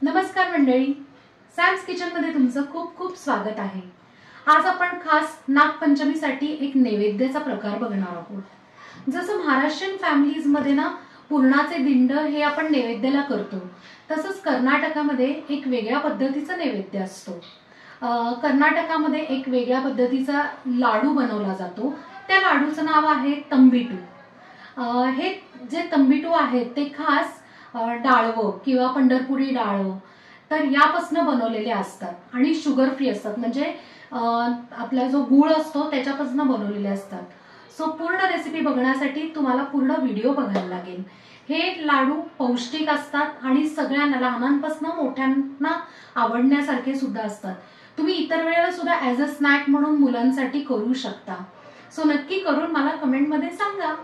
नमस्कार मंडळी, Sam's kitchen मध्ये तुमचं खूप खूप स्वागत आहे। आज आपण खास नागपंचमीसाठी एक नैवेद्याचा प्रकार बघणार आहोत। जसं महाराष्ट्रीयन फॅमिलीज मध्ये ना पुरणाचे दिंड हे आपण नैवेद्याला करतो, तसंच कर्नाटकामध्ये एक वेगळ्या पद्धतीचा नैवेद्य असतो। कर्नाटकामध्ये एक वेगळ्या पद्धतीचा लाडू बनवला जातो। त्या लाडूचं नाव आहे तंबिटू। हे जे तंबिटू आहेत ते खास डाळव किंवा पंढरपुरी डाळव तर यापासून बनवलेले असतात आणि शुगर फ्री असतात, म्हणजे आपला जो गूळ असतो त्याच्यापासून बनवलेले असतात। सो पूर्ण रेसिपी बघण्यासाठी तुम्हाला पूर्ण व्हिडिओ बघायला लागेल। हे लाडू पौष्टिक असतात आणि सगळ्यांना लहानांपासून मोठ्यांना आवडण्यासारखे सुद्धा असतात। तुम्ही इतर वेळेला सुद्धा ॲज अ स्नॅक म्हणून मुलांसाठी करू शकता। सो नक्की करून मला कमेंट मध्ये सांगा।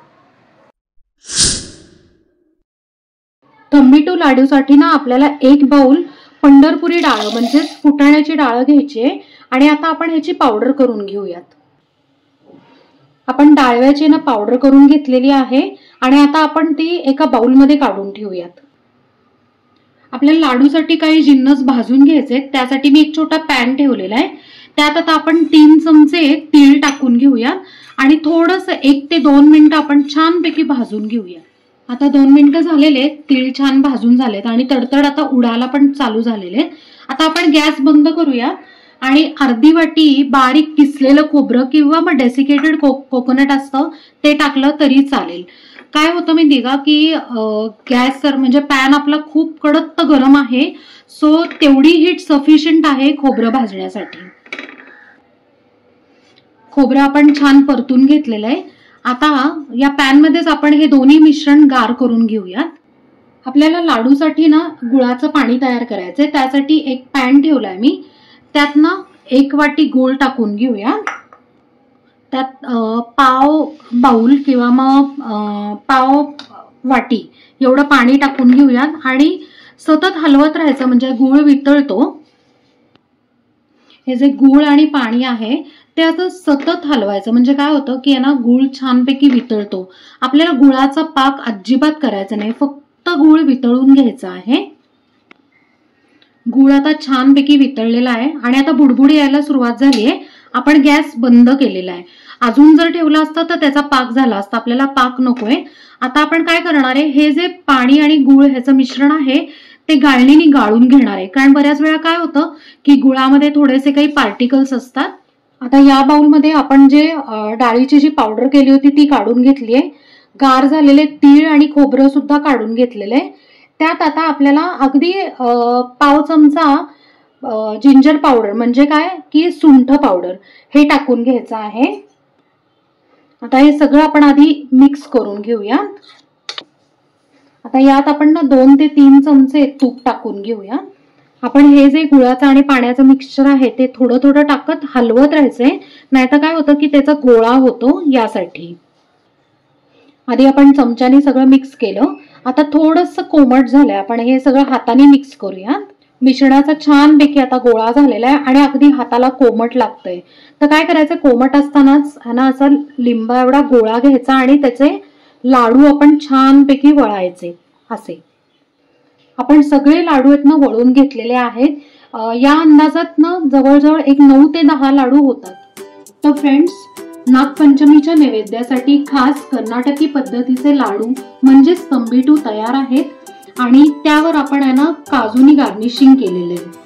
तंबिटू लाडूसाठी ना आपल्याला एक बाउल पंढरपुरी डाळ म्हणजे फुटाण्याची डाळ घ्यायची आहे आणि आता आपण ह्याची पावडर करून घेऊयात। आपण डाळव्याची ना पावडर करून घेतलेली आहे आणि आता आपण ती एका बाउल मध्ये काढून ठेवूयात। आपल्याला लाडूसाठी काही जिन्नस भाजून घ्यायचे, त्यासाठी मी एक छोटा पॅन ठेवलेला आहे। त्यात आता आपण 3 चमचे तीळ टाकून घेऊयात आणि थोडंसं 1 ते 2 मिनिटं आपण छानपैकी भाजून घेऊया। आता 2 मिनिटं झालेले, तीळ छान भाजून झालेत आणि तडतड आता उडायला पण चालू झालेले। आता आपण गॅस बंद करूया आणि अर्धी वाटी बारीक किसलेलं खोबरं किंवा मग डेसिकेटेड कोकोनट असतं ते टाकलं तरी चालेल। काय होतं माहिती का की गॅस तर म्हणजे पॅन आपला खूप कडक गरम आहे, सो तेवढी हीट सफिशियंट आहे खोबरं भाजण्यासाठी। खोबरं आपण छान परतून घेतलेलं आहे। आता या पॅन मध्येच आपण हे दोन्ही मिश्रण गार करून घेऊयात। आपल्याला लाडूसाठी ना गुळाचं पाणी तयार करायचंय, त्यासाठी एक पॅन ठेवलाय मी, त्यात ना 1 वाटी गूळ टाकून घेऊया। त्यात पाव बाउल किंवा मग पाव वाटी एवढं पाणी टाकून घेऊयात आणि सतत हलवत राहायचं म्हणजे गूळ वितळतो। हे जे गूळ आणि पाणी आहे ते आता सतत हलवायचं, म्हणजे काय होतं की ना गूळ छानपैकी वितळतो। आपल्याला गुळाचा पाक अजिबात करायचा नाही, फक्त गूळ वितळून घ्यायचा आहे। गूळ आता छानपैकी वितळलेला आहे आणि आता बुडबुडी यायला सुरुवात झाली आहे। आपण गॅस बंद केलेला आहे। अजून जर ठेवला असता तर त्याचा पाक झाला असता, आपल्याला पाक नकोय। आता आपण काय करणार आहे, हे जे पाणी आणि गूळ ह्याचं मिश्रण आहे ते गाळणीने गाळून घेणार आहे, कारण बऱ्याच वेळा काय होतं की गुळामध्ये थोडेसे काही पार्टिकल्स असतात। आता या बाउल मध्ये आपण जे डाळीची जी पावडर केली होती ती काढून घेतली आहे। गार झालेले तीळ आणि खोबरं सुद्धा काढून घेतलेले आहे। त्यात आता आपल्याला अगदी पाव चमचा जिंजर पावडर म्हणजे काय की सुंठ पावडर हे टाकून घ्यायचं आहे। आता हे सगळं आपण आधी मिक्स करून घेऊया। आता यात आपण ना 2 ते 3 चमचे तूप टाकून घेऊया। आपण हे जे गुळाचं आणि पाण्याचं मिक्सचर आहे ते थोडं थोडं टाकत हलवत राहायचंय, नाहीतर काय होतं की त्याचा गोळा होतो, यासाठी। आधी आपण चमच्याने सगळं मिक्स केलं, आता थोडंसं कोमट झालंय, आपण हे सगळं हाताने मिक्स करूया। मिश्रणाचा छानपैकी आता गोळा झालेला आहे आणि अगदी हाताला कोमट लागतंय, तर काय करायचं, कोमट असतानाच ना असा लिंबा एवढा गोळा घ्यायचा आणि त्याचे लाडू आपण छानपैकी वळायचे असे। आपण सगळे लाडू आहेत ना वळून घेतलेले आहेत। या अंदाजात ना जवळजवळ एक 9 ते 10 लाडू होतात। तर फ्रेंड्स, नागपंचमीच्या नैवेद्यासाठी खास कर्नाटकी पद्धतीचे लाडू म्हणजेच तंबिटू तयार आहेत आणि त्यावर आपण आहे ना काजूनी गार्निशिंग केलेले आहे।